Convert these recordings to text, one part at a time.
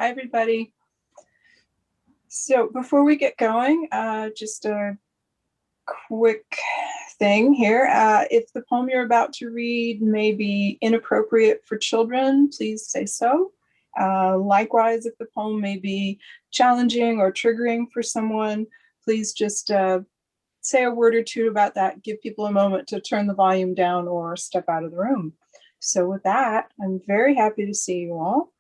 Hi, everybody. So before we get going, just a quick thing here. If the poem you're about to read may be inappropriate for children, please say so. Likewise, if the poem may be challenging or triggering for someone, please just say a word or two about that. Give people a moment to turn the volume down or step out of the room. So with that, I'm very happy to see you all.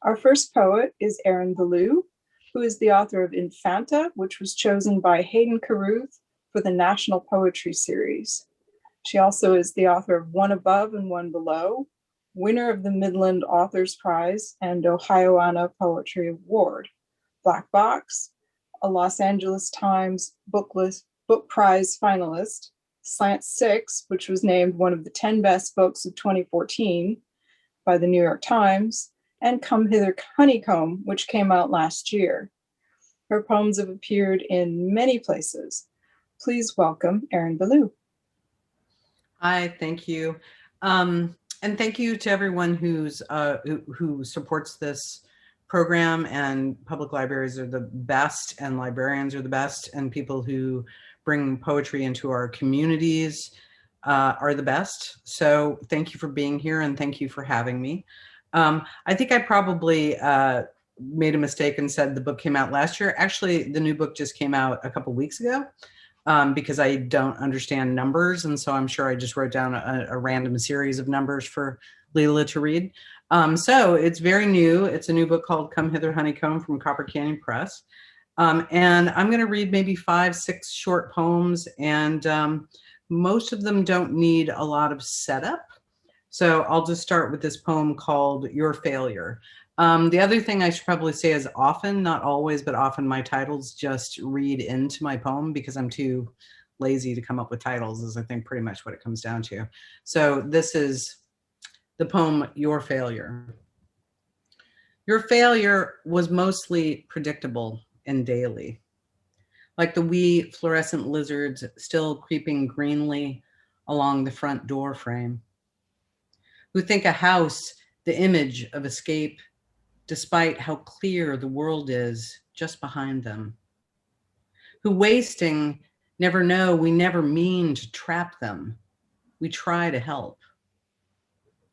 Our first poet is Bellew, who is the author of Infanta, which was chosen by Hayden Carruth for the National Poetry Series. She also is the author of One Above and One Below, winner of the Midland Authors Prize and Ohioana Poetry Award, Black Box, a Los Angeles Times Book Prize finalist, Slant 6, which was named one of the 10 best books of 2014 by the New York Times, and Come Hither Honeycomb, which came out last year. Her poems have appeared in many places. Please welcome Bellew. Hi, thank you. And thank you to everyone who supports this program. And public libraries are the best, and librarians are the best, and people who bring poetry into our communities are the best. So thank you for being here, and thank you for having me. I think I probably made a mistake and said the book came out last year. Actually, the new book just came out a couple weeks ago because I don't understand numbers. And so I'm sure I just wrote down a random series of numbers for Leela to read. So it's very new. It's a new book called Come Hither Honeycomb from Copper Canyon Press. And I'm going to read maybe 5-6 short poems, and most of them don't need a lot of setup. So I'll just start with this poem called Your Failure. The other thing I should probably say is often, not always, but often my titles just read into my poem because I'm too lazy to come up with titles, is I think pretty much what it comes down to. So this is the poem Your Failure. Your failure was mostly predictable and daily, like the wee fluorescent lizards still creeping greenly along the front door frame, who think a house the image of escape, despite how clear the world is just behind them, who wasting never know we never mean to trap them. We try to help.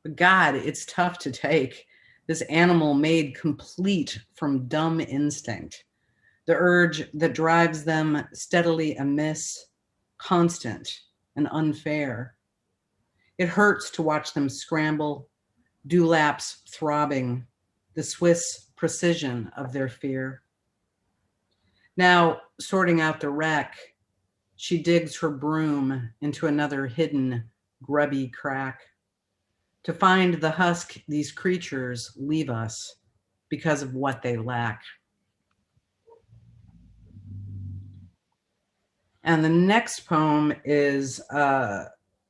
But God, it's tough to take this animal made complete from dumb instinct, the urge that drives them steadily amiss, constant and unfair. It hurts to watch them scramble, dewlaps throbbing, the Swiss precision of their fear. Now, sorting out the wreck, she digs her broom into another hidden, grubby crack to find the husk these creatures leave us because of what they lack. And the next poem is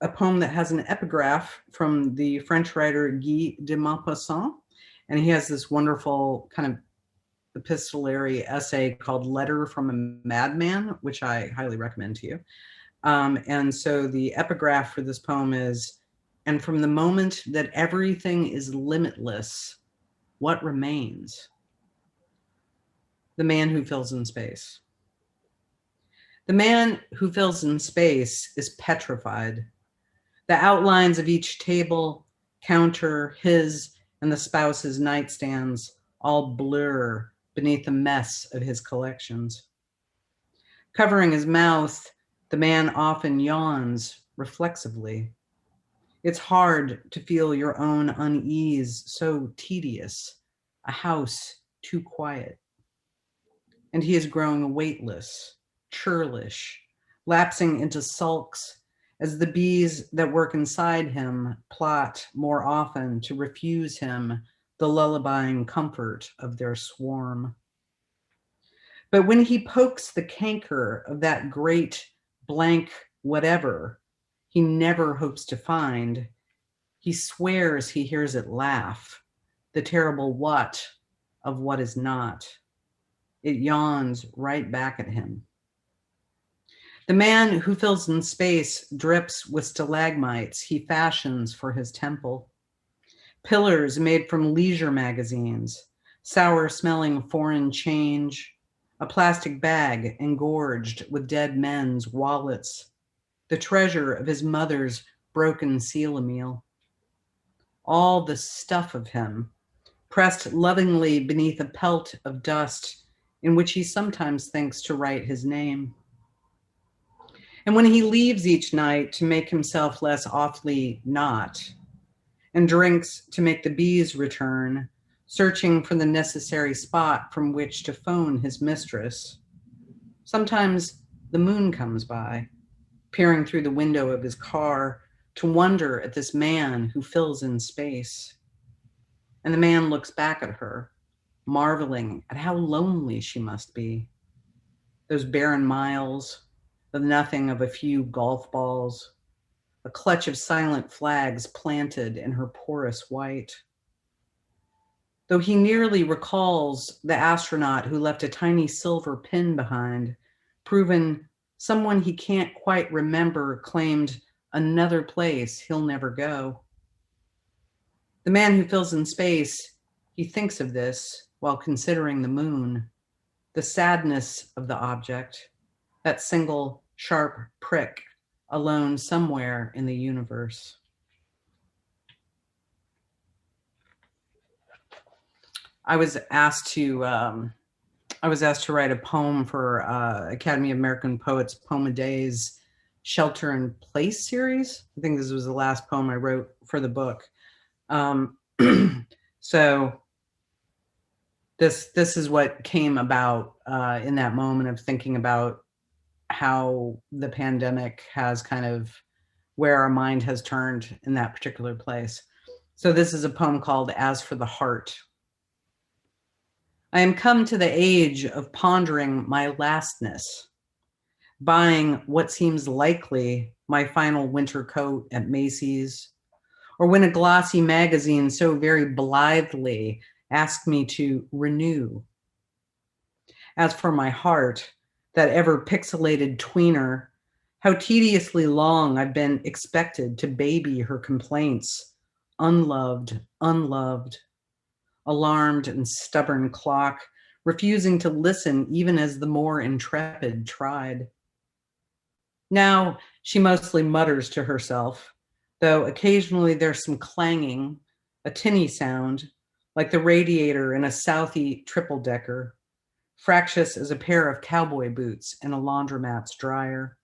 a poem that has an epigraph from the French writer Guy de Maupassant. And he has this wonderful kind of epistolary essay called Letter from a Madman, which I highly recommend to you. And so the epigraph for this poem is, and from the moment that everything is limitless, what remains? The man who fills in space. The man who fills in space is petrified. The outlines of each table, counter, his and the spouse's nightstands all blur beneath the mess of his collections. Covering his mouth, the man often yawns reflexively. It's hard to feel your own unease, so tedious, a house too quiet. And he is growing weightless, churlish, lapsing into sulks as the bees that work inside him plot more often to refuse him the lullabying comfort of their swarm. But when he pokes the canker of that great blank whatever he never hopes to find, he swears he hears it laugh, the terrible what of what is not. It yawns right back at him. The man who fills in space drips with stalagmites he fashions for his temple. Pillars made from leisure magazines, sour-smelling foreign change, a plastic bag engorged with dead men's wallets, the treasure of his mother's broken seal-a-meal. All the stuff of him, pressed lovingly beneath a pelt of dust in which he sometimes thinks to write his name. And when he leaves each night to make himself less awfully not, and drinks to make the bees return, searching for the necessary spot from which to phone his mistress, sometimes the moon comes by, peering through the window of his car to wonder at this man who fills in space. And the man looks back at her, marveling at how lonely she must be. Those barren miles, the nothing of a few golf balls, a clutch of silent flags planted in her porous white. Though he nearly recalls the astronaut who left a tiny silver pin behind, proven someone he can't quite remember claimed another place he'll never go. The man who fills in space, he thinks of this while considering the moon, the sadness of the object, that single sharp prick alone somewhere in the universe. I was asked to write a poem for Academy of American Poets Poem a Day's Shelter in Place series. I think this was the last poem I wrote for the book. So this is what came about in that moment of thinking about how the pandemic has kind of where our mind has turned in that particular place. So this is a poem called As for the Heart. I am come to the age of pondering my lastness, buying what seems likely my final winter coat at Macy's, or when a glossy magazine so very blithely asked me to renew. As for my heart, that ever pixelated tweener, how tediously long I've been expected to baby her complaints, unloved, alarmed and stubborn clock, refusing to listen even as the more intrepid tried. Now she mostly mutters to herself, though occasionally there's some clanging, a tinny sound, like the radiator in a Southie triple-decker, fractious as a pair of cowboy boots in a laundromat's dryer.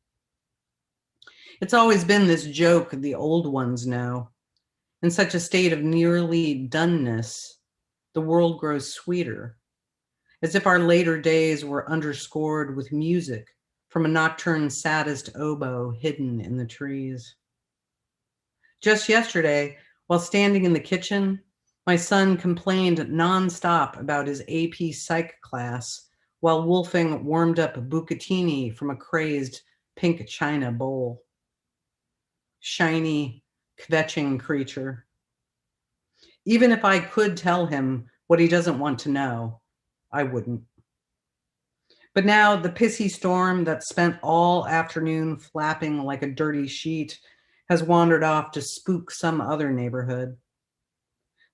It's always been this joke the old ones know. In such a state of nearly doneness, the world grows sweeter, as if our later days were underscored with music from a nocturne saddest oboe hidden in the trees. Just yesterday, while standing in the kitchen, my son complained nonstop about his AP Psych class while wolfing warmed up bucatini from a crazed pink china bowl. Shiny, kvetching creature. Even if I could tell him what he doesn't want to know, I wouldn't. But now the pissy storm that spent all afternoon flapping like a dirty sheet has wandered off to spook some other neighborhood.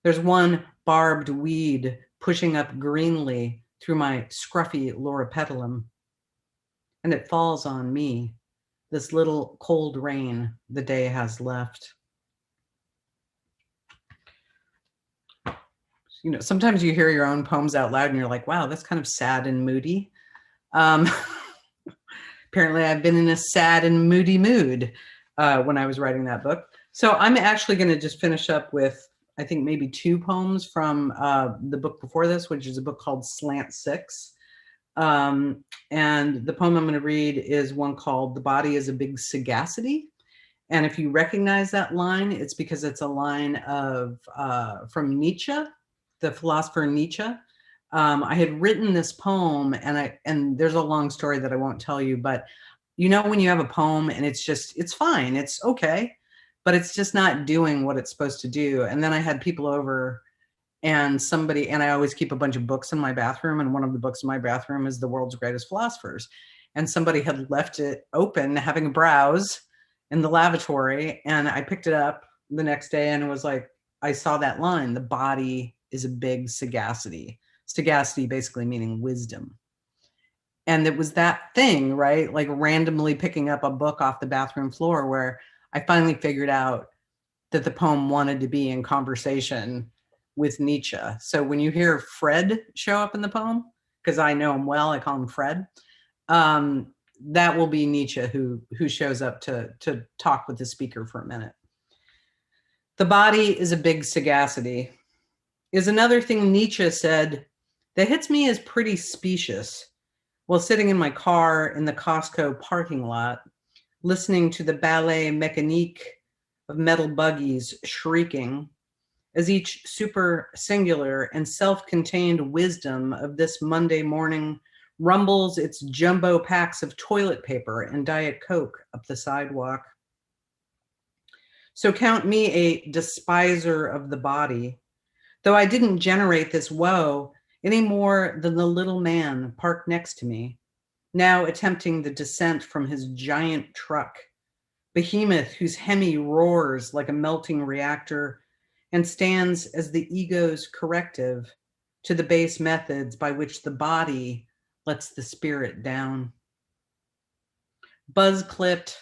There's one barbed weed pushing up greenly through my scruffy loropetalum, and it falls on me, this little cold rain the day has left. You know, sometimes you hear your own poems out loud and you're like, wow, that's kind of sad and moody. Apparently I've been in a sad and moody mood when I was writing that book. So I'm actually going to just finish up with, I think, maybe two poems from the book before this, which is a book called Slant Six. And the poem I'm going to read is one called The Body is a Big Sagacity. And if you recognize that line, it's because it's a line of from Nietzsche, the philosopher Nietzsche. I had written this poem, and there's a long story that I won't tell you, but you know when you have a poem and it's fine, it's okay, but it's just not doing what it's supposed to do. And then I had people over and I always keep a bunch of books in my bathroom, and one of the books in my bathroom is The World's Greatest Philosophers. And somebody had left it open, having a browse in the lavatory, and I picked it up the next day and it was like, I saw that line, the body is a big sagacity. sagacity basically meaning wisdom. And it was that thing, right? Like randomly picking up a book off the bathroom floor where I finally figured out that the poem wanted to be in conversation with Nietzsche. So when you hear Fred show up in the poem, because I know him well, I call him Fred, that will be Nietzsche who shows up to talk with the speaker for a minute. The body is a big sagacity is another thing Nietzsche said that hits me as pretty specious while sitting in my car in the Costco parking lot, listening to the ballet mécanique of metal buggies shrieking as each super singular and self-contained wisdom of this Monday morning rumbles its jumbo packs of toilet paper and Diet Coke up the sidewalk. So count me a despiser of the body, though I didn't generate this woe any more than the little man parked next to me, now attempting the descent from his giant truck, behemoth whose Hemi roars like a melting reactor and stands as the ego's corrective to the base methods by which the body lets the spirit down. Buzz-clipped,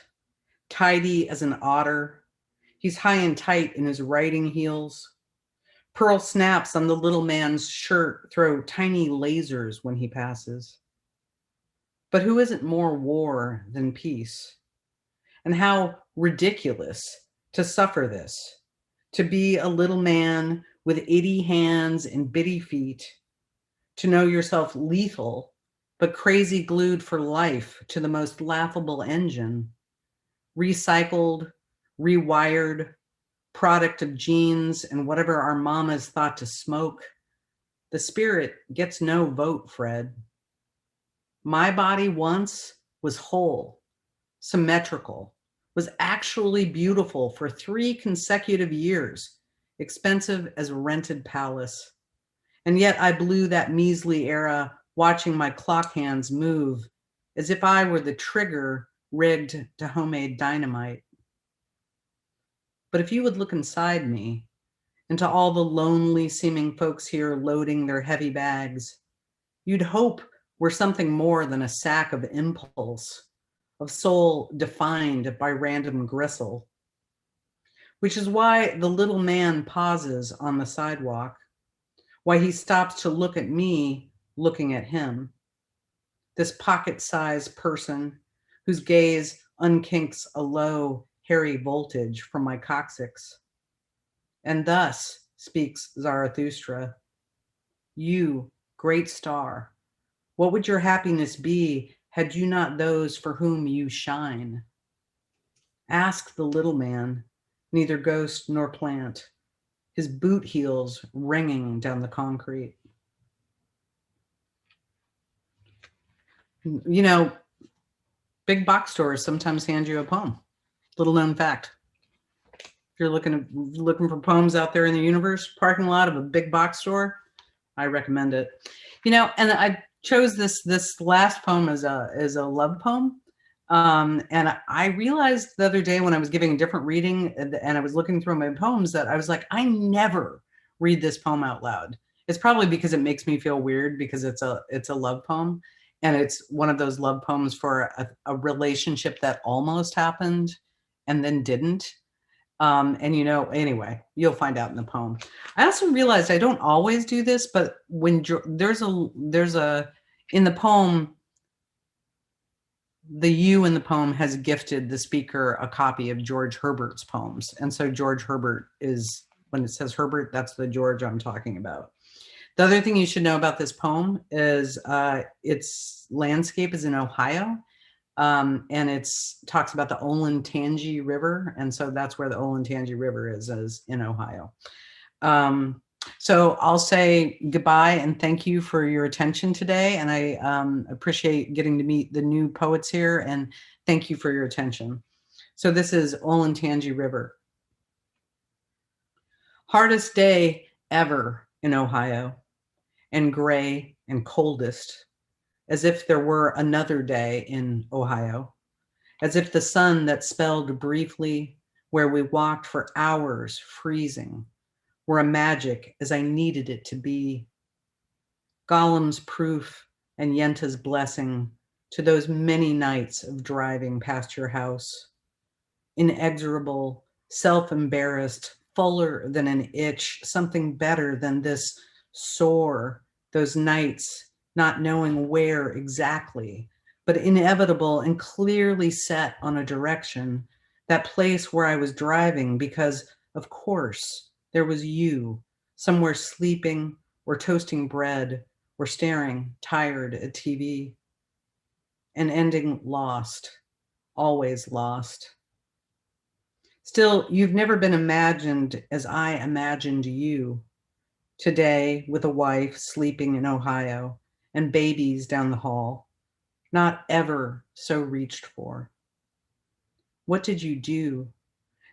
tidy as an otter, he's high and tight in his riding heels. Pearl snaps on the little man's shirt throw tiny lasers when he passes. But who isn't more war than peace? And how ridiculous to suffer this, to be a little man with itty hands and bitty feet, to know yourself lethal, but crazy glued for life to the most laughable engine, recycled, rewired, product of genes and whatever our mamas thought to smoke. The spirit gets no vote, Fred. My body once was whole, symmetrical, was actually beautiful for 3 consecutive years, expensive as a rented palace. And yet I blew that measly era watching my clock hands move as if I were the trigger rigged to homemade dynamite. But if you would look inside me, into all the lonely seeming folks here loading their heavy bags, you'd hope we're something more than a sack of impulse, of soul defined by random gristle, which is why the little man pauses on the sidewalk, why he stops to look at me looking at him, this pocket-sized person whose gaze unkinks a low, hairy voltage from my coccyx. And thus speaks Zarathustra, you, great star, what would your happiness be had you not those for whom you shine? Ask the little man, neither ghost nor plant, his boot heels ringing down the concrete. You know, big box stores sometimes hand you a poem. Little known fact. If you're looking for poems out there in the universe, parking lot of a big box store, I recommend it. You know, and I chose this last poem as a love poem. And I realized the other day when I was giving a different reading and I was looking through my poems that I was like, I never read this poem out loud. It's probably because it makes me feel weird because it's a love poem. And it's one of those love poems for a relationship that almost happened and then didn't. And you know, anyway, you'll find out in the poem. I also realized I don't always do this, but when there's a in the poem, the you in the poem has gifted the speaker a copy of George Herbert's poems. And so George Herbert is, when it says Herbert, that's the George I'm talking about. The other thing you should know about this poem is its landscape is in Ohio. And it's talks about the Olentangy River. And so that's where the Olentangy River is in Ohio. So I'll say goodbye and thank you for your attention today. And I appreciate getting to meet the new poets here and thank you for your attention. So this is Olentangy River. Hardest day ever in Ohio, and gray and coldest, as if there were another day in Ohio, as if the sun that spelled briefly where we walked for hours freezing were a magic as I needed it to be. Gollum's proof and Yenta's blessing to those many nights of driving past your house. Inexorable, self-embarrassed, fuller than an itch, something better than this sore, those nights not knowing where exactly, but inevitable and clearly set on a direction, that place where I was driving because, of course, there was you, somewhere sleeping or toasting bread or staring, tired at TV. An ending lost, always lost. Still, you've never been imagined as I imagined you. Today, with a wife sleeping in Ohio and babies down the hall, not ever so reached for. What did you do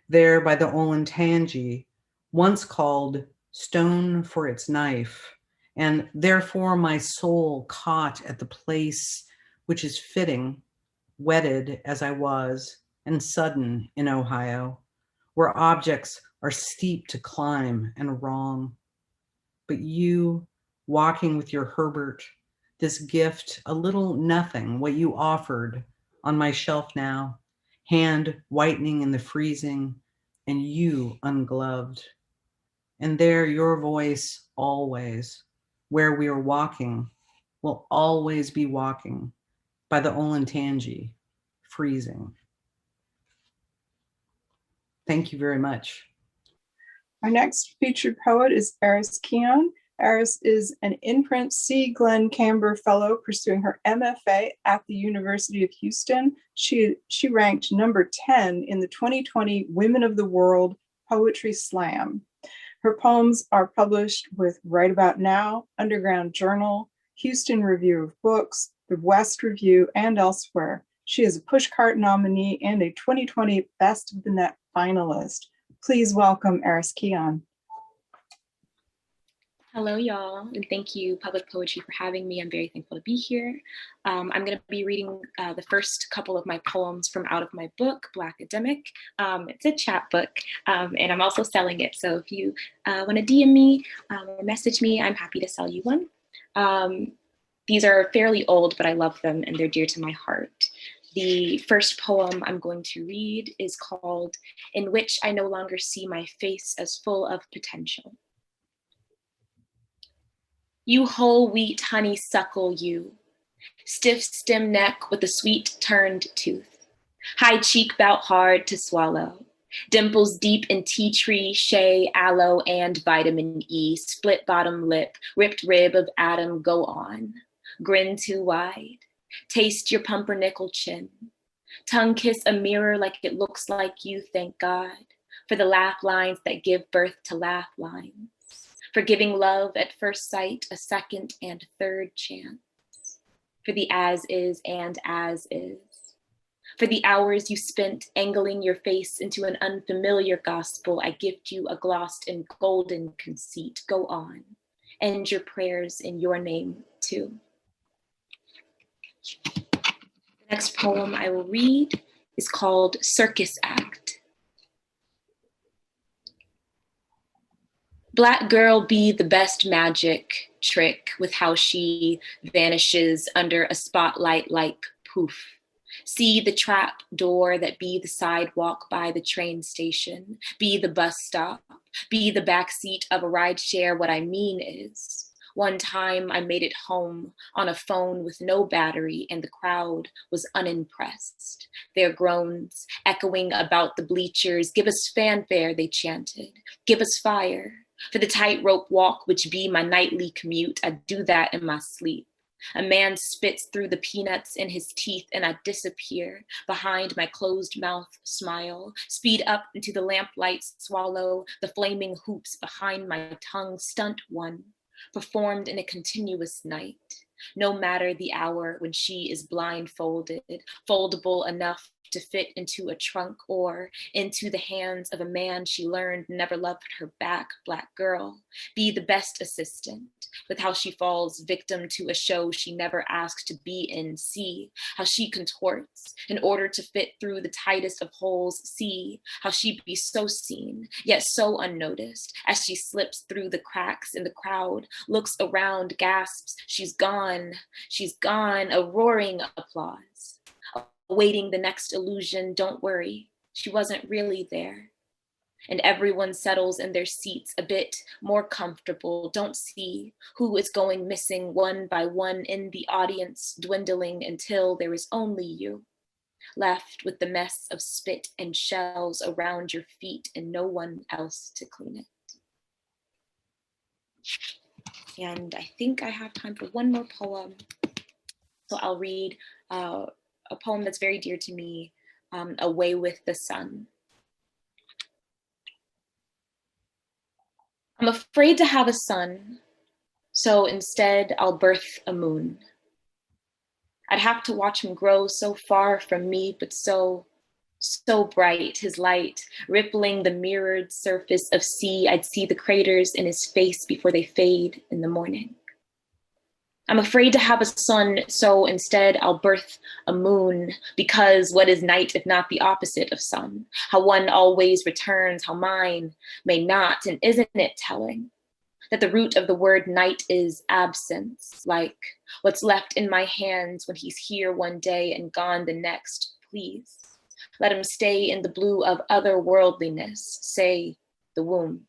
there by the Olentangy, once called Stone for its Knife, and therefore my soul caught at the place which is fitting, wedded as I was, and sudden in Ohio, where objects are steep to climb and wrong. But you, walking with your Herbert, this gift, a little nothing, what you offered on my shelf now, hand whitening in the freezing, and you ungloved. And there your voice always, where we are walking, will always be walking by the Olentangy, freezing. Thank you very much. Our next featured poet is Eris Kian. Eris is an Imprint C. Glenn Camber Fellow pursuing her MFA at the University of Houston. She ranked number 10 in the 2020 Women of the World Poetry Slam. Her poems are published with Right About Now, Underground Journal, Houston Review of Books, the West Review, and elsewhere. She is a Pushcart nominee and a 2020 Best of the Net finalist. Please welcome Eris Kian. Hello, y'all, and thank you, Public Poetry, for having me. I'm very thankful to be here. I'm going to be reading the first couple of my poems from out of my book, Black Academic. It's a chat book, and I'm also selling it. So if you want to DM me or message me, I'm happy to sell you one. These are fairly old, but I love them, and they're dear to my heart. The first poem I'm going to read is called In Which I No Longer See My Face as Full of Potential. You whole wheat honeysuckle, you, stiff stem neck with a sweet turned tooth, high cheek bout hard to swallow, dimples deep in tea tree, shea, aloe, and vitamin E, split bottom lip, ripped rib of Adam, go on, grin too wide, taste your pumpernickel chin, tongue kiss a mirror like it looks like you, thank God, for the laugh lines that give birth to laugh lines. For giving love at first sight a second and third chance, for the as is and as is, for the hours you spent angling your face into an unfamiliar gospel, I gift you a glossed and golden conceit. Go on, end your prayers in your name too. The next poem I will read is called Circus Act. Black girl be the best magic trick with how she vanishes under a spotlight like poof. See the trap door that be the sidewalk by the train station, be the bus stop, be the backseat of a ride share. What I mean is, one time I made it home on a phone with no battery and the crowd was unimpressed. Their groans echoing about the bleachers, give us fanfare, they chanted, give us fire. For the tightrope walk, which be my nightly commute, I do that in my sleep. A man spits through the peanuts in his teeth and I disappear behind my closed mouth smile, speed up into the lamplights, swallow the flaming hoops behind my tongue, stunt one, performed in a continuous night. No matter the hour when she is blindfolded, foldable enough to fit into a trunk or into the hands of a man she learned never loved her back, Black girl. Be the best assistant with how she falls victim to a show she never asked to be in. See how she contorts in order to fit through the tightest of holes. See how she be so seen, yet so unnoticed as she slips through the cracks in the crowd, looks around, gasps, she's gone, a roaring applause. Awaiting the next illusion, don't worry, she wasn't really there. And everyone settles in their seats a bit more comfortable. Don't see who is going missing one by one in the audience, dwindling until there is only you, left with the mess of spit and shells around your feet and no one else to clean it. And I think I have time for one more poem. So I'll read a poem that's very dear to me, Away with the Sun. I'm afraid to have a son, so instead I'll birth a moon. I'd have to watch him grow so far from me, but so bright, his light rippling the mirrored surface of sea. I'd see the craters in his face before they fade in the morning. I'm afraid to have a son, so instead I'll birth a moon, because what is night if not the opposite of sun? How one always returns, how mine may not, and isn't it telling that the root of the word night is absence, like what's left in my hands when he's here one day and gone the next? Please, let him stay in the blue of otherworldliness, say the womb,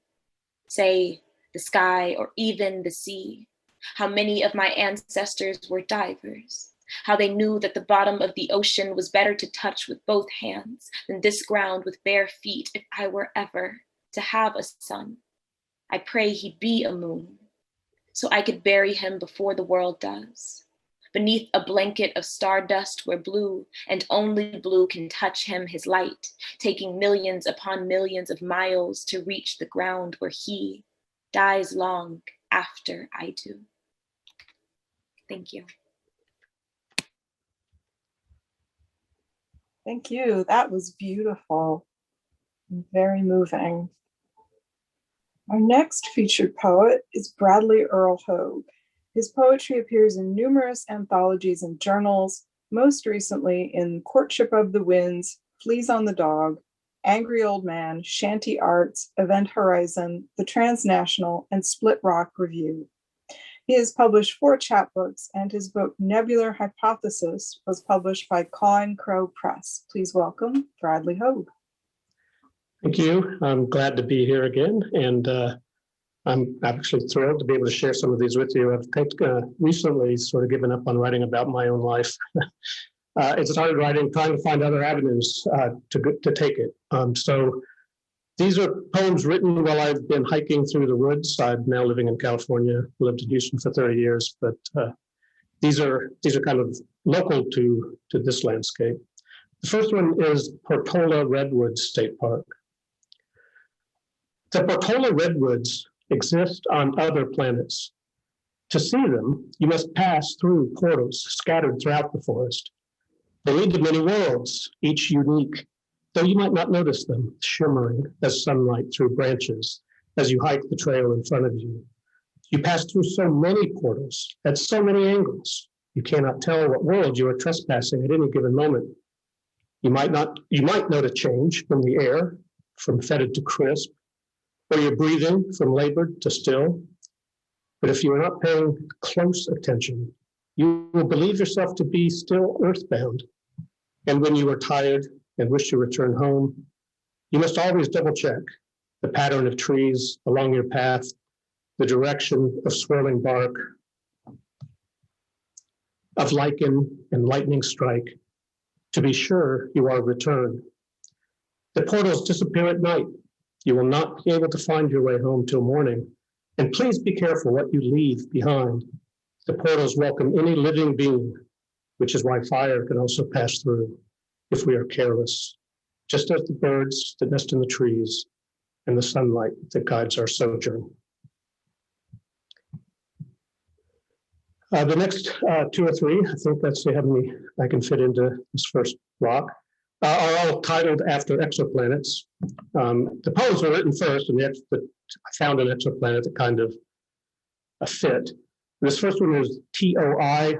say the sky, or even the sea. How many of my ancestors were divers, how they knew that the bottom of the ocean was better to touch with both hands than this ground with bare feet. If I were ever to have a son, I pray he'd be a moon, so I could bury him before the world does, beneath a blanket of stardust where blue and only blue can touch him, his light, taking millions upon millions of miles to reach the ground where he dies long after I do. Thank you. Thank you. That was beautiful and very moving. Our next featured poet is Bradley Earl Hogue. His poetry appears in numerous anthologies and journals, most recently in Courtship of the Winds, Fleas on the Dog, Angry Old Man, Shanty Arts, Event Horizon, The Transnational, and Split Rock Review. He has published 4 chapbooks, and his book Nebular Hypothesis was published by Caw and Crow Press. Please welcome Bradley Hogue. Thank you. I'm glad to be here again, and I'm actually thrilled to be able to share some of these with you. I've recently sort of given up on writing about my own life. It's started writing, trying to find other avenues to take it. So these are poems written while I've been hiking through the woods. I'm now living in California, lived in Houston for 30 years, but these are kind of local to this landscape. The first one is Portola Redwoods State Park. The Portola Redwoods exist on other planets. To see them, you must pass through portals scattered throughout the forest. They lead to many worlds, each unique, though you might not notice them, shimmering as sunlight through branches as you hike the trail in front of you. You pass through so many portals at so many angles, you cannot tell what world you are trespassing at any given moment. You might note a change from the air, from fetid to crisp, or your breathing from labored to still. But if you are not paying close attention, you will believe yourself to be still earthbound. And when you are tired and wish to return home, you must always double check the pattern of trees along your path, the direction of swirling bark, of lichen and lightning strike, to be sure you are returned. The portals disappear at night. You will not be able to find your way home till morning. And please be careful what you leave behind. The portals welcome any living being, which is why fire can also pass through if we are careless, just as the birds that nest in the trees and the sunlight that guides our sojourn. The next 2 or 3, I think that's how many I can fit into this first block. are all titled after exoplanets. The poems were written first, and I found an exoplanet that kind of fit. This first one is TOI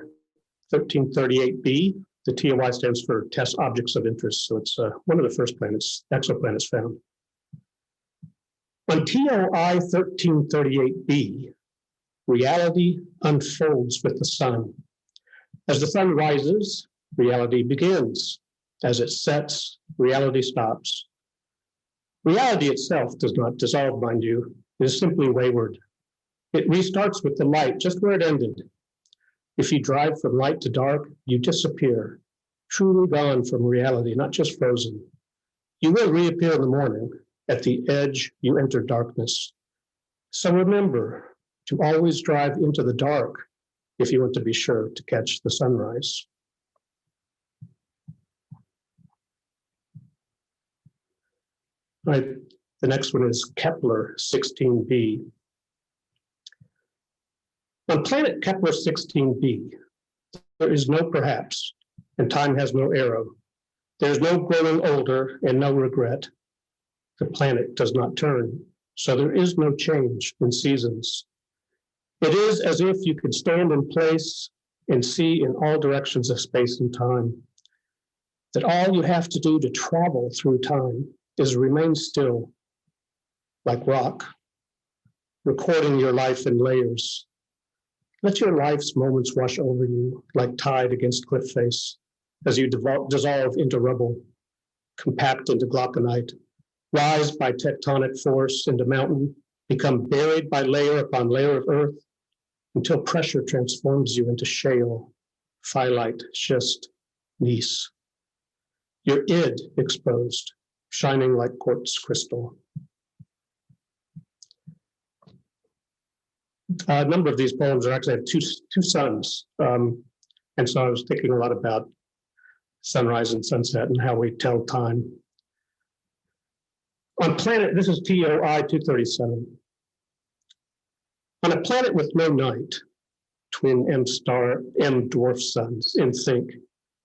1338b. The TOI stands for Test Objects of Interest, so it's one of the first exoplanets found. On TOI 1338b, reality unfolds with the sun. As the sun rises, reality begins. As it sets, reality stops. Reality itself does not dissolve, mind you. It is simply wayward. It restarts with the light just where it ended. If you drive from light to dark, you disappear, truly gone from reality, not just frozen. You will reappear in the morning. At the edge, you enter darkness. So remember to always drive into the dark if you want to be sure to catch the sunrise. All right, the next one is Kepler 16b. On planet Kepler 16b, there is no perhaps, and time has no arrow. There is no growing older and no regret. The planet does not turn, so there is no change in seasons. It is as if you could stand in place and see in all directions of space and time, that all you have to do to travel through time is remain still, like rock, recording your life in layers. Let your life's moments wash over you like tide against cliff face as you dissolve into rubble, compact into glauconite, rise by tectonic force into mountain, become buried by layer upon layer of earth until pressure transforms you into shale, phyllite, schist, gneiss. Your id exposed, shining like quartz crystal. A number of these poems are actually have two suns. And so I was thinking a lot about sunrise and sunset and how we tell time. On planet, this is TOI 237. On a planet with no night, twin M dwarf suns in sync,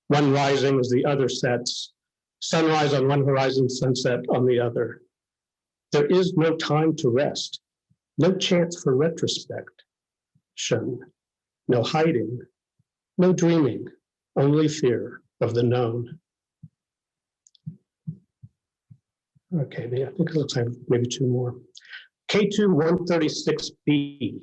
one rising as the other sets, sunrise on one horizon, sunset on the other. There is no time to rest, no chance for retrospection, no hiding, no dreaming, only fear of the known. Okay, I think it looks like maybe two more. K2 136b.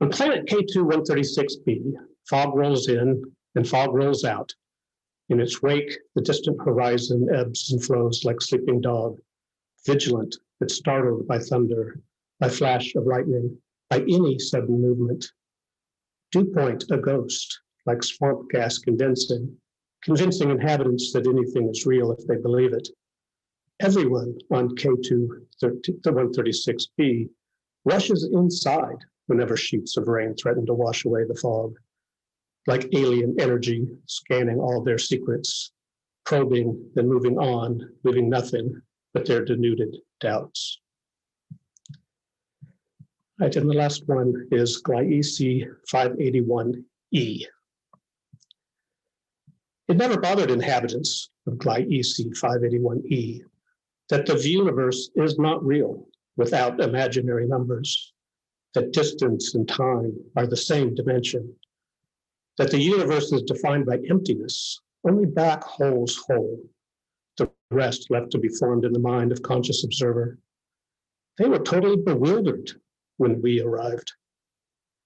On planet K2 136b, fog rolls in and fog rolls out. In its wake, the distant horizon ebbs and flows like sleeping dog, vigilant but startled by thunder, by flash of lightning, by any sudden movement. Dew point a ghost, like swamp gas convincing inhabitants that anything is real if they believe it. Everyone on K2 136b rushes inside whenever sheets of rain threaten to wash away the fog, like alien energy scanning all their secrets, probing, then moving on, leaving nothing but their denuded doubts. Right, and the last one is GLIEC 581e. It never bothered inhabitants of GLIEC 581e that the universe is not real without imaginary numbers, that distance and time are the same dimension, that the universe is defined by emptiness, only black holes whole, the rest left to be formed in the mind of conscious observer. They were totally bewildered when we arrived,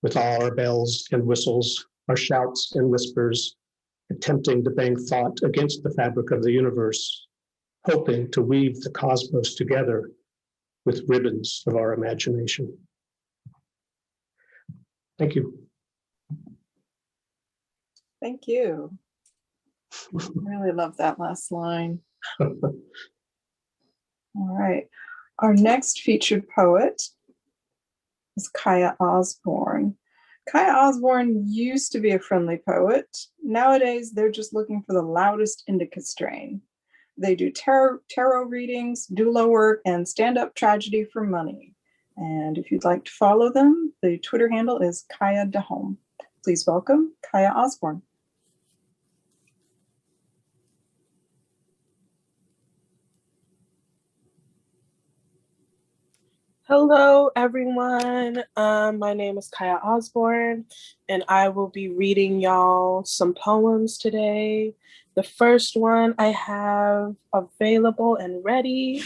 with all our bells and whistles, our shouts and whispers, attempting to bang thought against the fabric of the universe, hoping to weave the cosmos together with ribbons of our imagination. Thank you. Thank you. Really love that last line. All right. Our next featured poet is Kaya Osborne. Kaya Osborne used to be a friendly poet. Nowadays, they're just looking for the loudest indica strain. They do tarot readings, doula work, and stand-up tragedy for money. And if you'd like to follow them, the Twitter handle is Kaya Dahome. Please welcome Kaya Osborne. Hello, everyone. My name is Kaya Osborne, and I will be reading y'all some poems today. The first one I have available and ready.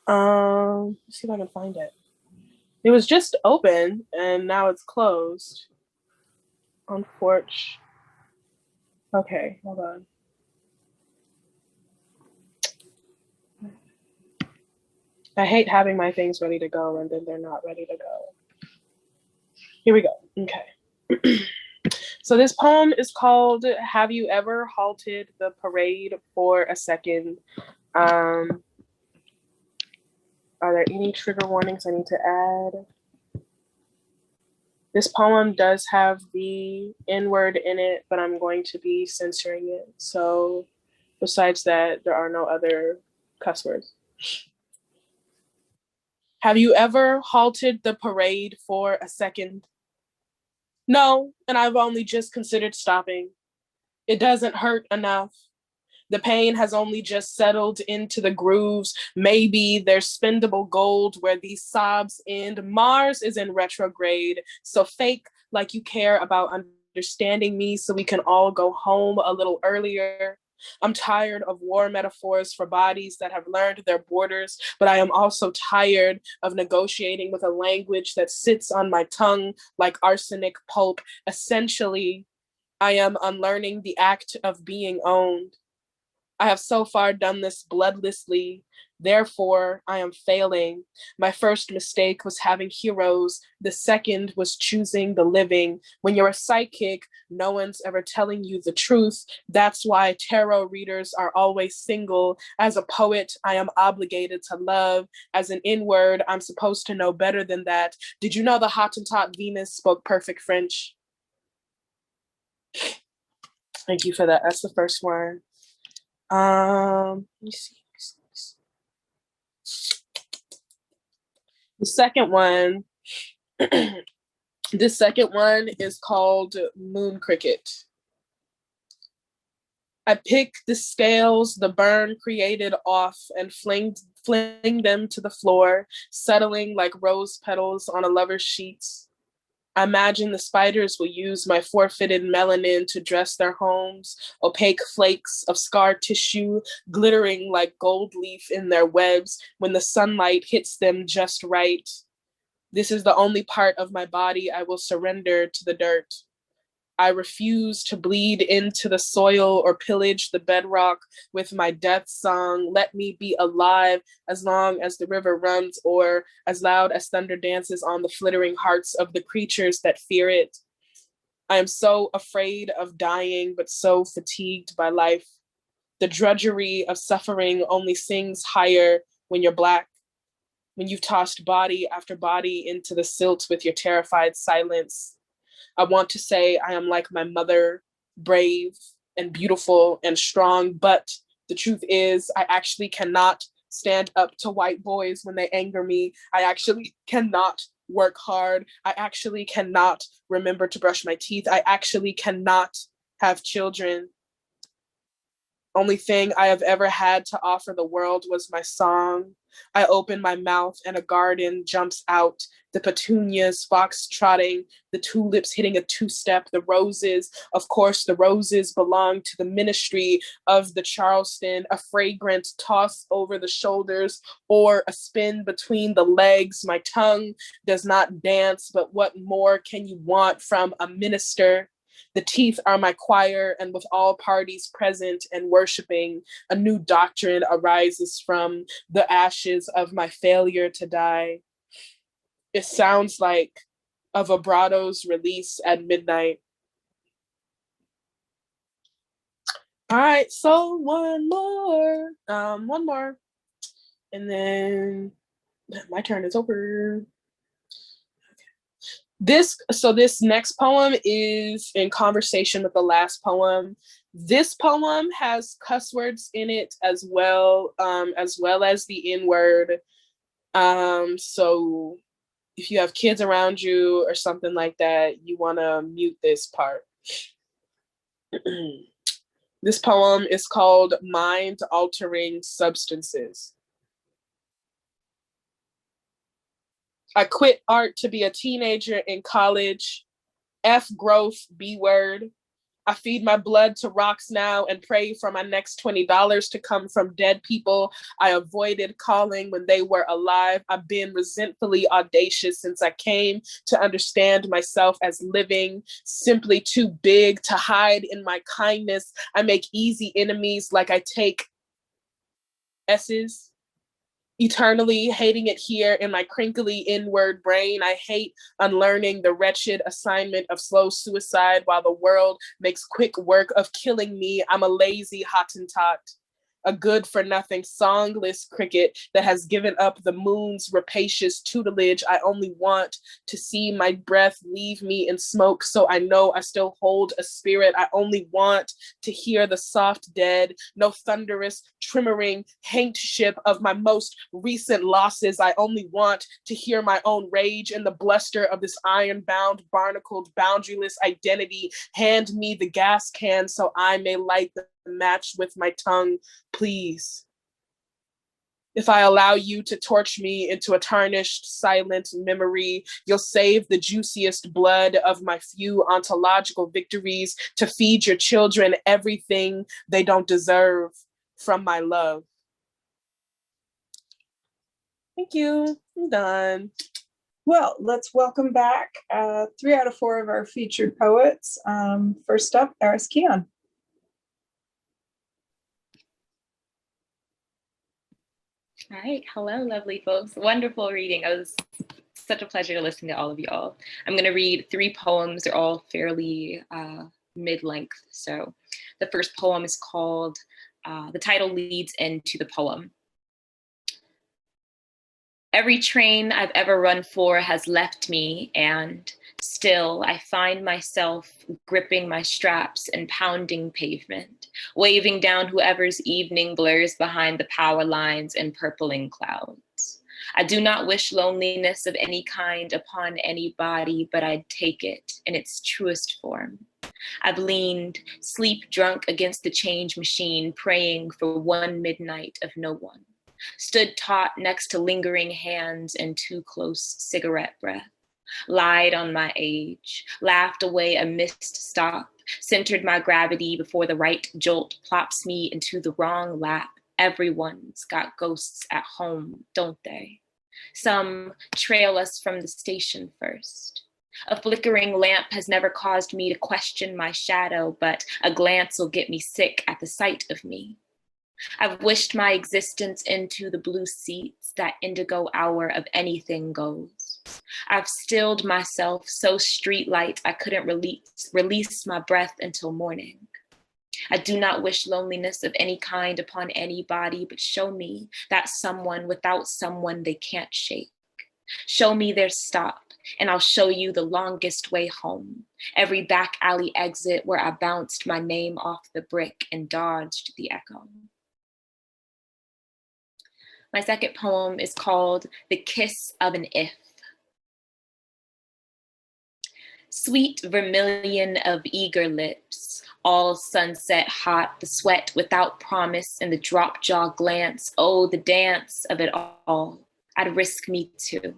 Let's see if I can find it. It was just open, and now it's closed. Unfortunately. Okay, hold on. I hate having my things ready to go and then they're not ready to go. Here we go. Okay. So this poem is called Have You Ever Halted the Parade for a Second? Are there any trigger warnings I need to add? This poem does have the N-word in it, but I'm going to be censoring it. So besides that, there are no other cuss words. Have you ever halted the parade for a second? No, and I've only just considered stopping. It doesn't hurt enough. The pain has only just settled into the grooves. Maybe there's spendable gold where these sobs end. Mars is in retrograde, so fake like you care about understanding me so we can all go home a little earlier. I'm tired of war metaphors for bodies that have learned their borders, but I am also tired of negotiating with a language that sits on my tongue like arsenic pulp. Essentially, I am unlearning the act of being owned. I have so far done this bloodlessly. Therefore, I am failing. My first mistake was having heroes. The second was choosing the living. When you're a psychic, no one's ever telling you the truth. That's why tarot readers are always single. As a poet, I am obligated to love. As an N-word, I'm supposed to know better than that. Did you know the Hottentot Venus spoke perfect French? Thank you for that. That's the first one. Let me see. The second one, the second one is called Moon Cricket. I pick the scales the burn created off and fling them to the floor, settling like rose petals on a lover's sheets. I imagine the spiders will use my forfeited melanin to dress their homes, opaque flakes of scar tissue glittering like gold leaf in their webs when the sunlight hits them just right. This is the only part of my body I will surrender to the dirt. I refuse to bleed into the soil or pillage the bedrock with my death song. Let me be alive as long as the river runs or as loud as thunder dances on the flittering hearts of the creatures that fear it. I am so afraid of dying, but so fatigued by life. The drudgery of suffering only sings higher when you're Black, when you've tossed body after body into the silt with your terrified silence. I want to say I am like my mother, brave and beautiful and strong, but the truth is I actually cannot stand up to white boys when they anger me. I actually cannot work hard. I actually cannot remember to brush my teeth. I actually cannot have children. Only thing I have ever had to offer the world was my song. I open my mouth and a garden jumps out. The petunias fox-trotting, the tulips hitting a two-step, the roses. Of course, the roses belong to the ministry of the Charleston, a fragrant toss over the shoulders or a spin between the legs. My tongue does not dance, but what more can you want from a minister? The teeth are my choir, and with all parties present and worshiping, a new doctrine arises from the ashes of my failure to die. It sounds like a vibrato's release at midnight. All right, so one more, and then my turn is over. This next poem is in conversation with the last poem. This poem has cuss words in it as well as the N-word. So if you have kids around you or something like that, you want to mute this part. This poem is called Mind-Altering Substances. I quit art to be a teenager in college. F growth, B word. I feed my blood to rocks now and pray for my next $20 to come from dead people I avoided calling when they were alive. I've been resentfully audacious since I came to understand myself as living, simply too big to hide in my kindness. I make easy enemies like I take S's. Eternally hating it here in my crinkly inward brain. I hate unlearning the wretched assignment of slow suicide while the world makes quick work of killing me. I'm a lazy Hottentot, a good for nothing songless cricket that has given up the moon's rapacious tutelage. I only want to see my breath leave me in smoke so I know I still hold a spirit. I only want to hear the soft dead, no thunderous tremoring hankship of my most recent losses. I only want to hear my own rage in the bluster of this iron-bound, barnacled, boundaryless identity. Hand me the gas can so I may light the match with my tongue, please. If I allow you to torch me into a tarnished, silent memory, you'll save the juiciest blood of my few ontological victories to feed your children everything they don't deserve from my love. Thank you. I'm done. Well, let's welcome back 3 out of 4 of our featured poets. First up, Eris Kian. All right, hello, lovely folks. Wonderful reading. It was such a pleasure to listen to all of y'all. I'm gonna read 3 poems. They're all fairly mid-length. So the first poem is called, the title leads into the poem. Every train I've ever run for has left me, and still I find myself gripping my straps and pounding pavement, waving down whoever's evening blurs behind the power lines and purpling clouds. I do not wish loneliness of any kind upon anybody, but I'd take it in its truest form. I've leaned, sleep drunk against the change machine, praying for one midnight of no one. Stood taut next to lingering hands and too close cigarette breath. Lied on my age, laughed away a missed stop, centered my gravity before the right jolt plops me into the wrong lap. Everyone's got ghosts at home, don't they? Some trail us from the station first. A flickering lamp has never caused me to question my shadow, but a glance will get me sick at the sight of me. I've wished my existence into the blue seats, that indigo hour of anything goes. I've stilled myself so streetlight I couldn't release my breath until morning. I do not wish loneliness of any kind upon anybody, but show me that someone without someone they can't shake. Show me their stop, and I'll show you the longest way home. Every back alley exit where I bounced my name off the brick and dodged the echo. My second poem is called The Kiss of an If. Sweet vermilion of eager lips, all sunset hot, the sweat without promise and the drop jaw glance. Oh, the dance of it all. I'd risk me too.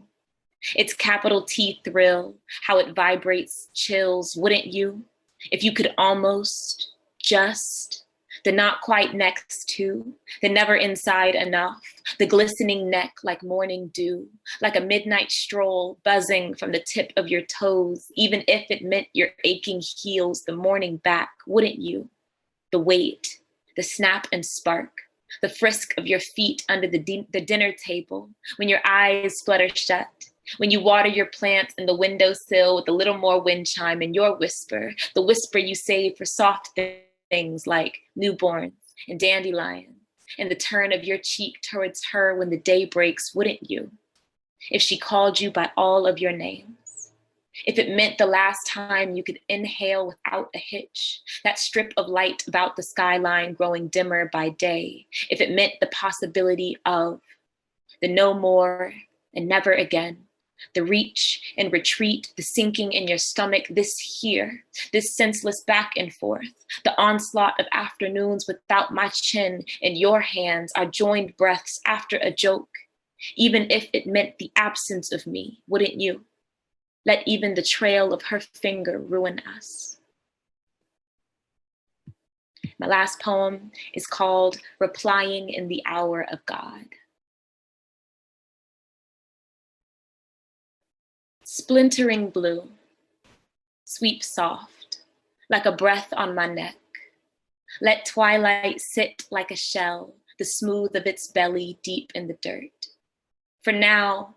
Its capital T thrill, how it vibrates, chills, wouldn't you? If you could almost, just, the not quite next to, the never inside enough, the glistening neck like morning dew, like a midnight stroll buzzing from the tip of your toes, even if it meant your aching heels, the morning back, wouldn't you? The weight, the snap and spark, the frisk of your feet under the dinner table, when your eyes flutter shut, when you water your plants in the windowsill with a little more wind chime in your whisper, the whisper you save for soft things like newborns and dandelions, and the turn of your cheek towards her when the day breaks, wouldn't you? If she called you by all of your names, if it meant the last time you could inhale without a hitch, that strip of light about the skyline growing dimmer by day, if it meant the possibility of the no more and never again, the reach and retreat, the sinking in your stomach, this here, this senseless back and forth, the onslaught of afternoons without my chin in your hands, our joined breaths after a joke. even if it meant the absence of me, wouldn't you? Let even the trail of her finger ruin us. My last poem is called Replying in the Hour of God. Splintering blue, sweep soft, like a breath on my neck. Let twilight sit like a shell, the smooth of its belly deep in the dirt. For now,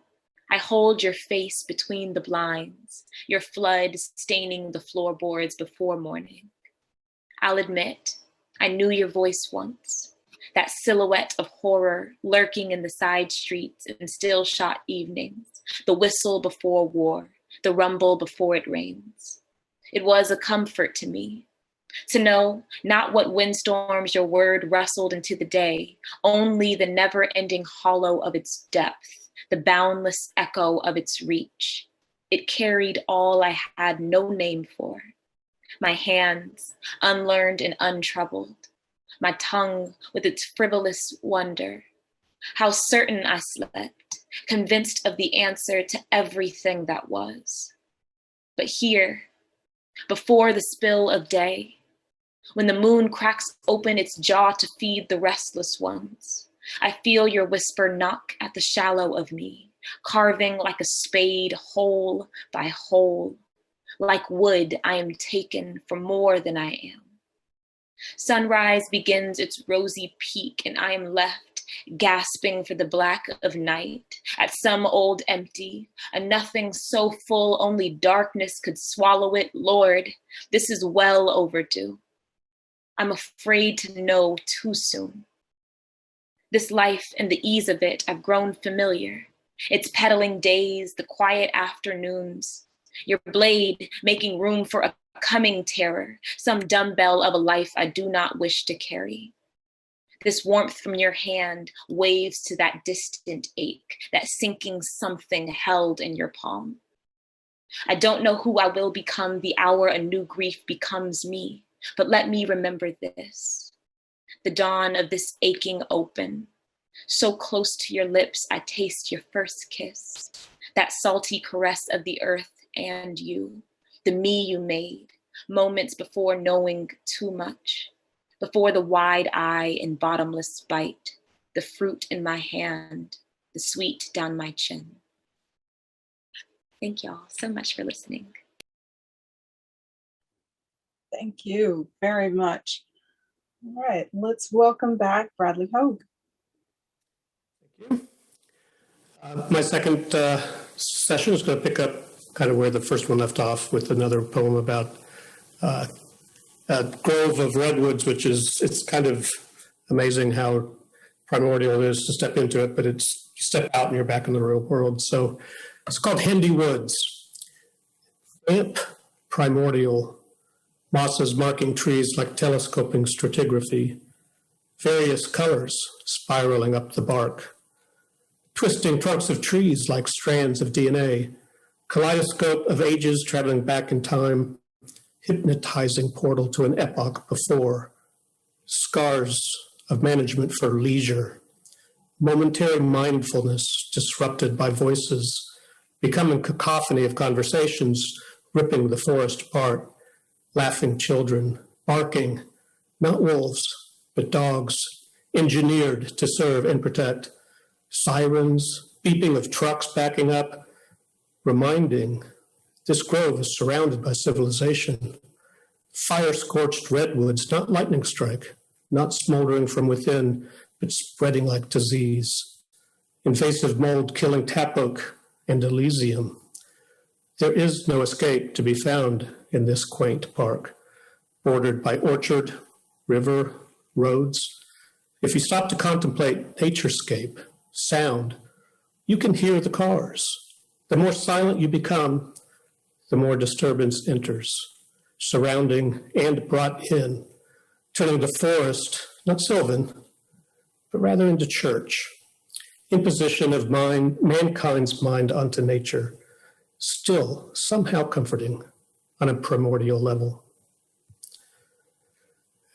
I hold your face between the blinds, your flood staining the floorboards before morning. I'll admit, I knew your voice once, that silhouette of horror lurking in the side streets and still shot evenings, the whistle before war, the rumble before it rains. It was a comfort to me to know not what windstorms your word rustled into the day, only the never-ending hollow of its depth, the boundless echo of its reach. It carried all I had no name for. My hands, unlearned and untroubled. My tongue with its frivolous wonder. How certain I slept, convinced of the answer to everything that was. But here, before the spill of day, when the moon cracks open its jaw to feed the restless ones, I feel your whisper knock at the shallow of me, carving like a spade hole by hole. Like wood, I am taken for more than I am. Sunrise begins its rosy peak and I am left gasping for the black of night at some old empty, a nothing so full only darkness could swallow it. Lord, this is well overdue. I'm afraid to know too soon. This life and the ease of it, I've grown familiar. Its pedaling days, the quiet afternoons, your blade making room for a coming terror, some dumbbell of a life I do not wish to carry. This warmth from your hand waves to that distant ache, that sinking something held in your palm. I don't know who I will become the hour a new grief becomes me, but let me remember this. The dawn of this aching open, so close to your lips I taste your first kiss, that salty caress of the earth and you, the me you made, moments before knowing too much, before the wide eye and bottomless bite, the fruit in my hand, the sweet down my chin. Thank y'all so much for listening. Thank you very much. All right, let's welcome back Bradley Hogue. Thank you. My second session is going to pick up kind of where the first one left off with another poem about a grove of redwoods, which is, it's kind of amazing how primordial it is to step into it, but it's, you step out and you're back in the real world. So it's called Hendy Woods. Damp, primordial, mosses marking trees like telescoping stratigraphy, various colors spiraling up the bark, twisting trunks of trees like strands of DNA, kaleidoscope of ages traveling back in time, hypnotizing portal to an epoch before, scars of management for leisure, momentary mindfulness disrupted by voices, becoming cacophony of conversations, ripping the forest apart, laughing children, barking, not wolves, but dogs, engineered to serve and protect, sirens, beeping of trucks backing up, reminding this grove is surrounded by civilization. Fire-scorched redwoods, not lightning strike, not smoldering from within, but spreading like disease. Invasive mold killing tapoke and elysium. There is no escape to be found in this quaint park, bordered by orchard, river, roads. If you stop to contemplate naturescape, sound, you can hear the cars. The more silent you become, the more disturbance enters, surrounding and brought in, turning the forest, not sylvan, but rather into church, imposition of mind, mankind's mind onto nature, still somehow comforting on a primordial level.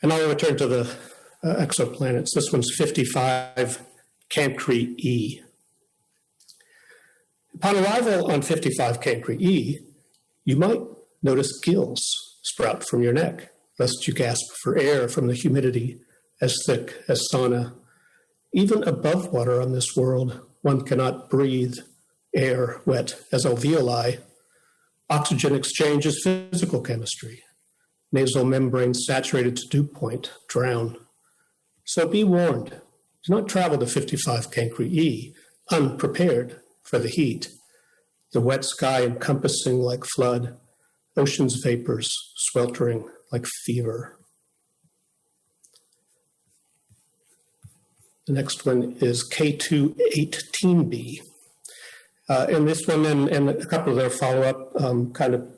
And I'll return to the exoplanets. This one's 55 Cancri E. Upon arrival on 55 Cancri E, you might notice gills sprout from your neck, lest you gasp for air from the humidity as thick as sauna. Even above water on this world, one cannot breathe air wet as alveoli. Oxygen exchange is physical chemistry. Nasal membranes saturated to dew point drown. So be warned, do not travel to 55 Cancri E unprepared for the heat. The wet sky encompassing like flood, ocean's vapors sweltering like fever. The next one is K218B. And this one and a couple of their follow-up kind of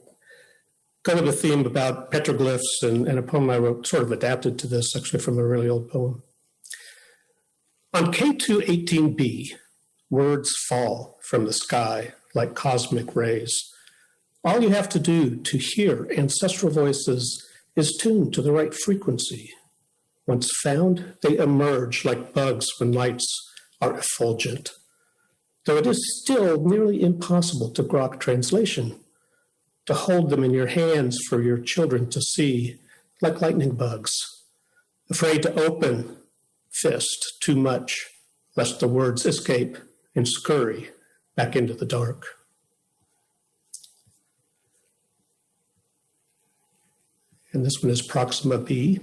go with the theme about petroglyphs and a poem I wrote sort of adapted to this, actually from a really old poem. On K218B, words fall from the sky like cosmic rays. All you have to do to hear ancestral voices is tune to the right frequency. Once found, they emerge like bugs when lights are effulgent. Though it is still nearly impossible to grok translation, to hold them in your hands for your children to see, like lightning bugs, afraid to open fist too much, lest the words escape and scurry back into the dark. And this one is Proxima B.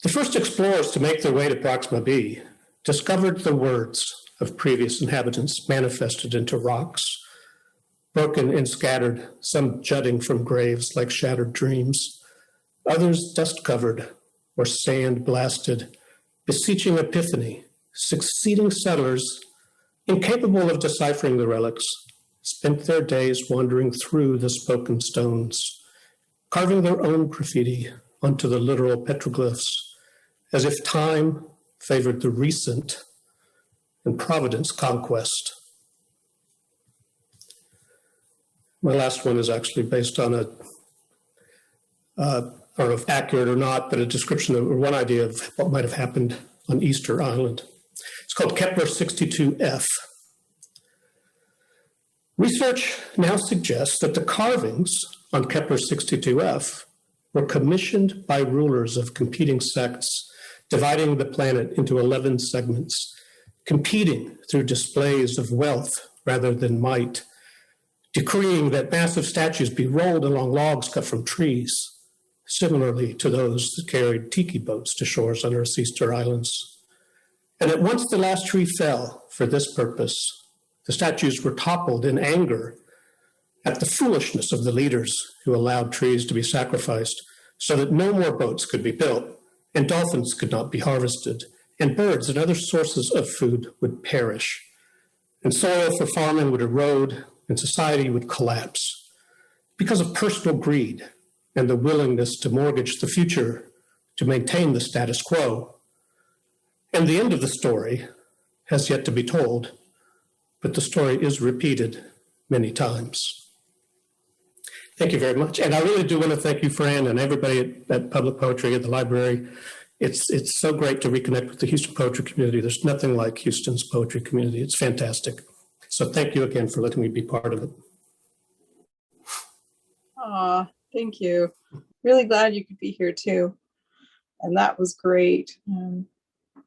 The first explorers to make their way to Proxima B discovered the words of previous inhabitants manifested into rocks, broken and scattered, some jutting from graves like shattered dreams, others dust-covered or sand-blasted, beseeching epiphany, succeeding settlers, incapable of deciphering the relics, spent their days wandering through the spoken stones, carving their own graffiti onto the literal petroglyphs, as if time favored the recent and Providence conquest. My last one is actually based on I don't know if accurate or not, but a description of, or one idea of what might have happened on Easter Island. It's called Kepler 62F. Research now suggests that the carvings on Kepler 62F were commissioned by rulers of competing sects, dividing the planet into 11 segments, competing through displays of wealth rather than might, decreeing that massive statues be rolled along logs cut from trees, similarly to those that carried tiki boats to shores on Earth's Easter Islands. And that once the last tree fell for this purpose, the statues were toppled in anger at the foolishness of the leaders who allowed trees to be sacrificed so that no more boats could be built and dolphins could not be harvested and birds and other sources of food would perish and soil for farming would erode and society would collapse because of personal greed and the willingness to mortgage the future to maintain the status quo. And the end of the story has yet to be told, but the story is repeated many times. Thank you very much. And I really do want to thank you, Fran, and everybody at Public Poetry at the library. It's so great to reconnect with the Houston poetry community. There's nothing like Houston's poetry community. It's fantastic. So thank you again for letting me be part of it. Thank you. Really glad you could be here too. And that was great.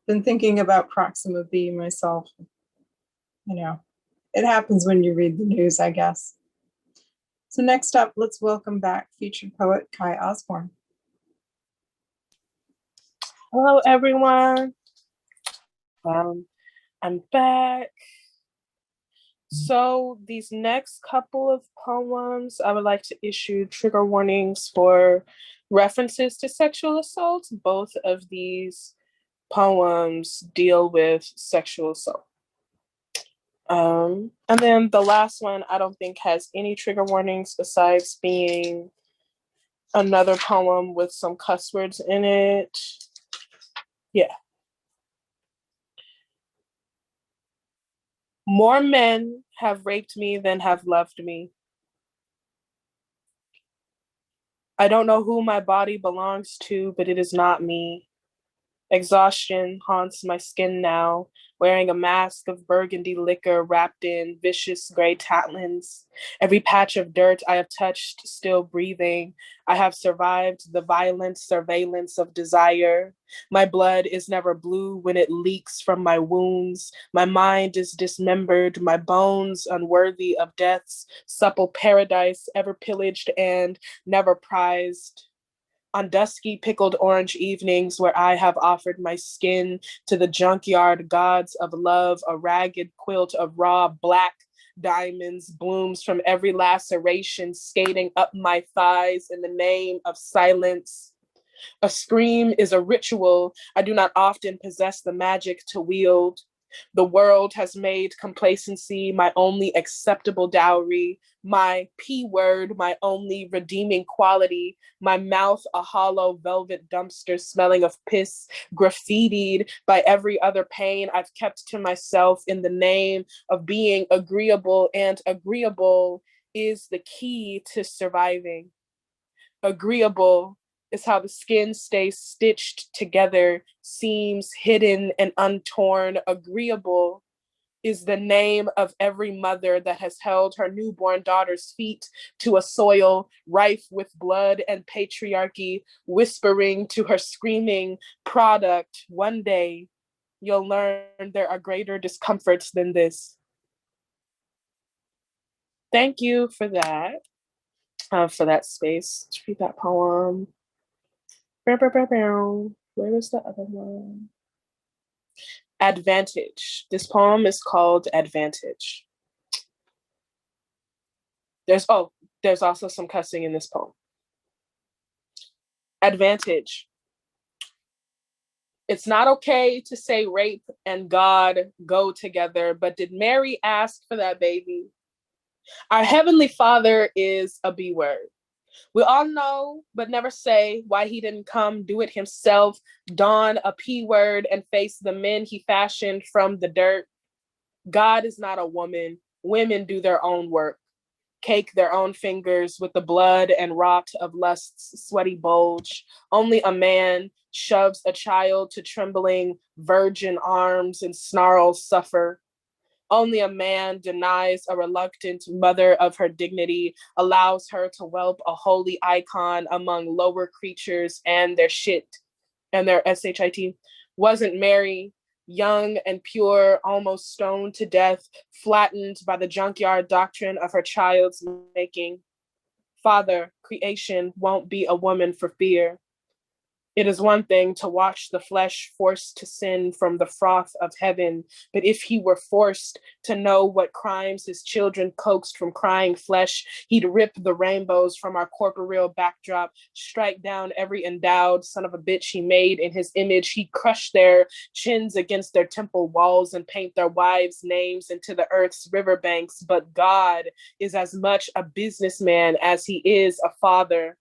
Been thinking about Proxima B myself. You know, it happens when you read the news, I guess. So next up, let's welcome back featured poet Kai Osborne. Hello, everyone. I'm back. So these next couple of poems, I would like to issue trigger warnings for references to sexual assault. Both of these poems deal with sexual assault. And then the last one, I don't think has any trigger warnings besides being another poem with some cuss words in it. Yeah. More men have raped me than have loved me. I don't know who my body belongs to, but it is not me. Exhaustion haunts my skin now, wearing a mask of burgundy liquor wrapped in vicious gray tatlins. Every patch of dirt I have touched still breathing. I have survived the violent surveillance of desire. My blood is never blue when it leaks from my wounds. My mind is dismembered, my bones unworthy of death's supple paradise, ever pillaged and never prized. On dusky pickled orange evenings where I have offered my skin to the junkyard gods of love, a ragged quilt of raw black diamonds blooms from every laceration, skating up my thighs in the name of silence. A scream is a ritual I do not often possess the magic to wield. The world has made complacency my only acceptable dowry, my P word, my only redeeming quality, my mouth a hollow velvet dumpster smelling of piss, graffitied by every other pain I've kept to myself in the name of being agreeable, and agreeable is the key to surviving. Agreeable is how the skin stays stitched together, seams hidden and untorn. Agreeable is the name of every mother that has held her newborn daughter's feet to a soil rife with blood and patriarchy, whispering to her screaming product, one day you'll learn there are greater discomforts than this. Thank you for that space to read that poem. Where is the other one? Advantage. This poem is called Advantage. There's also some cussing in this poem. Advantage. It's not okay to say rape and God go together, but did Mary ask for that baby? Our Heavenly Father is a B word. We all know, but never say why he didn't come do it himself, don a P word and face the men he fashioned from the dirt. God is not a woman. Women do their own work, cake their own fingers with the blood and rot of lust's sweaty bulge. Only a man shoves a child to trembling virgin arms and snarls suffer. Only a man denies a reluctant mother of her dignity, allows her to whelp a holy icon among lower creatures and their shit, and their shit. Wasn't Mary, young and pure, almost stoned to death, flattened by the junkyard doctrine of her child's making? Father, creation won't be a woman for fear. It is one thing to watch the flesh forced to sin from the froth of heaven, but if he were forced to know what crimes his children coaxed from crying flesh, he'd rip the rainbows from our corporeal backdrop, strike down every endowed son of a bitch he made in his image. He'd crush their chins against their temple walls and paint their wives' names into the earth's riverbanks. But God is as much a businessman as he is a father,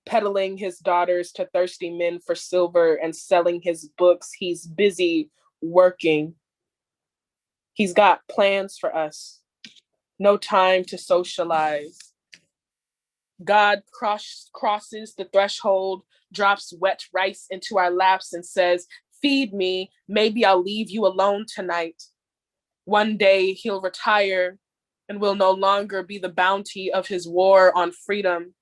peddling his daughters to thirsty men for silver and selling his books. He's busy working. He's got plans for us. No time to socialize. God crosses the threshold, drops wet rice into our laps and says, "Feed me, maybe I'll leave you alone tonight." One day he'll retire and will no longer be the bounty of his war on freedom.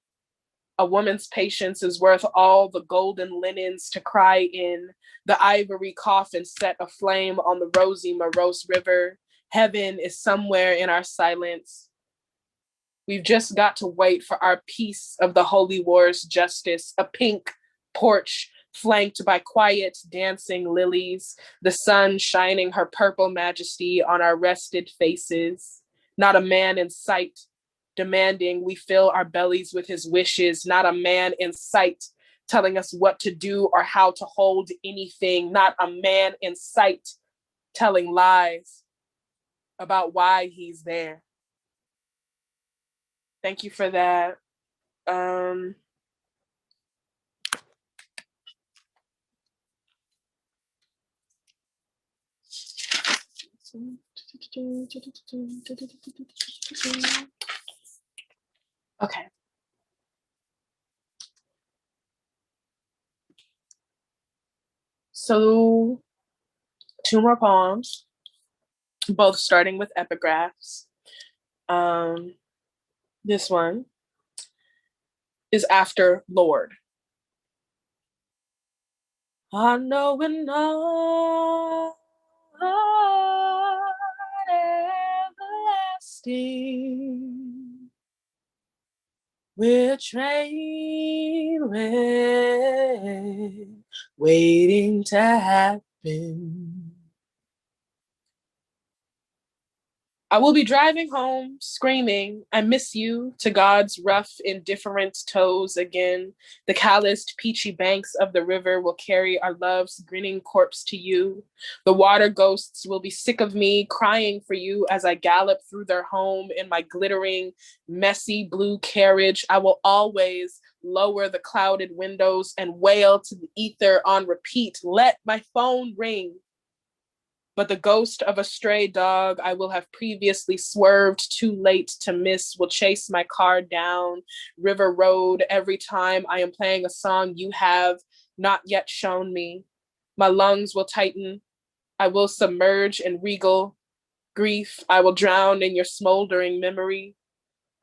A woman's patience is worth all the golden linens to cry in, the ivory coffin set aflame on the rosy morose river. Heaven is somewhere in our silence. We've just got to wait for our piece of the holy war's justice, a pink porch flanked by quiet dancing lilies, the sun shining her purple majesty on our rested faces. Not a man in sight, demanding we fill our bellies with his wishes. Not a man in sight telling us what to do or how to hold anything. Not a man in sight telling lies about why he's there. Thank you for that. Okay. So 2 more poems, both starting with epigraphs. This one is after Lord. I know we're not everlasting. We're train wreck waiting to happen. I will be driving home, screaming, I miss you, to God's rough, indifferent toes again. The calloused, peachy banks of the river will carry our love's grinning corpse to you. The water ghosts will be sick of me, crying for you as I gallop through their home in my glittering, messy blue carriage. I will always lower the clouded windows and wail to the ether on repeat. Let my phone ring. But the ghost of a stray dog I will have previously swerved too late to miss will chase my car down River Road every time I am playing a song you have not yet shown me. My lungs will tighten. I will submerge in regal grief. I will drown in your smoldering memory.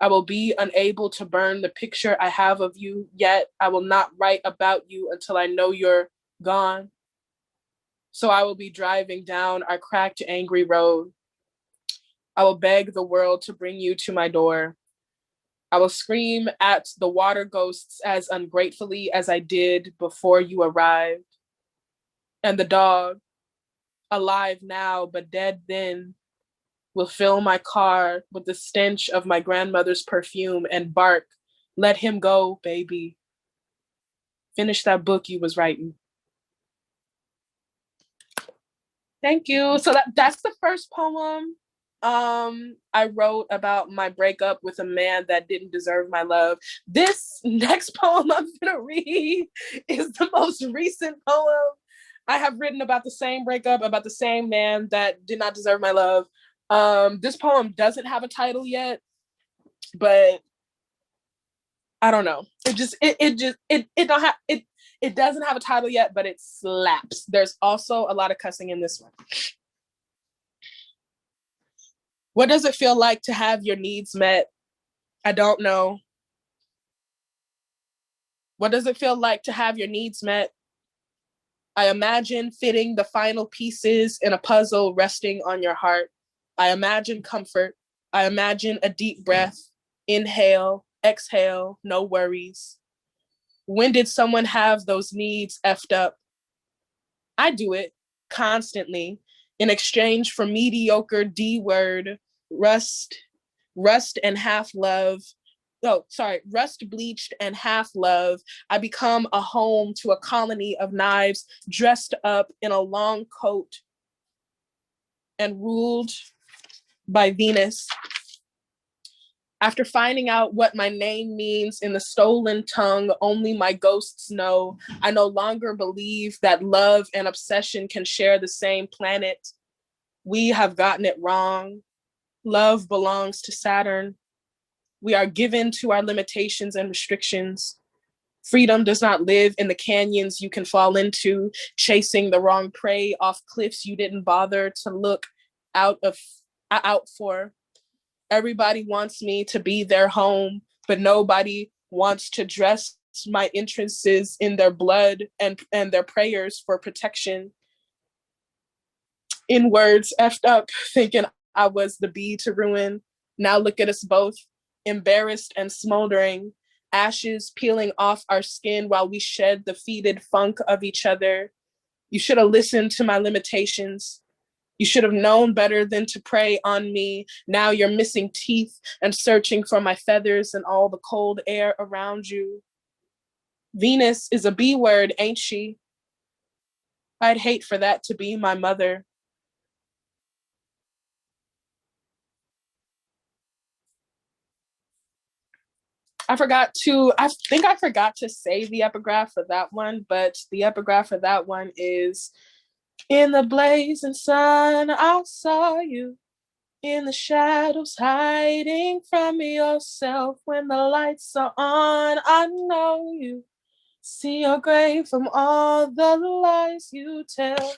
I will be unable to burn the picture I have of you, yet I will not write about you until I know you're gone. So I will be driving down our cracked, angry road. I will beg the world to bring you to my door. I will scream at the water ghosts as ungratefully as I did before you arrived. And the dog, alive now but dead then, will fill my car with the stench of my grandmother's perfume and bark, "Let him go, baby. Finish that book you was writing." Thank you. So that's the first poem I wrote about my breakup with a man that didn't deserve my love. This next poem I'm gonna read is the most recent poem I have written about the same breakup, about the same man that did not deserve my love. This poem doesn't have a title yet, but I don't know. It doesn't have a title yet, but it slaps. There's also a lot of cussing in this one. What does it feel like to have your needs met? I don't know. What does it feel like to have your needs met? I imagine fitting the final pieces in a puzzle resting on your heart. I imagine comfort. I imagine a deep breath. Inhale, exhale, no worries. When did someone have those needs effed up? I do it constantly in exchange for mediocre D word, rust and half love. Rust bleached and half love. I become a home to a colony of knives dressed up in a long coat and ruled by Venus. After finding out what my name means in the stolen tongue only my ghosts know, I no longer believe that love and obsession can share the same planet. We have gotten it wrong. Love belongs to Saturn. We are given to our limitations and restrictions. Freedom does not live in the canyons you can fall into, chasing the wrong prey off cliffs you didn't bother to look out for. Everybody wants me to be their home, but nobody wants to dress my entrances in their blood and their prayers for protection. In words, effed up, thinking I was the bee to ruin. Now look at us both, embarrassed and smoldering, ashes peeling off our skin while we shed the fetid funk of each other. You should have listened to my limitations. You should have known better than to prey on me. Now you're missing teeth and searching for my feathers and all the cold air around you. Venus is a B word, ain't she? I'd hate for that to be my mother. I think I forgot to say the epigraph for that one, but the epigraph for that one is, in the blazing sun, I saw you. In the shadows, hiding from yourself. When the lights are on, I know you. See your grave from all the lies you tell.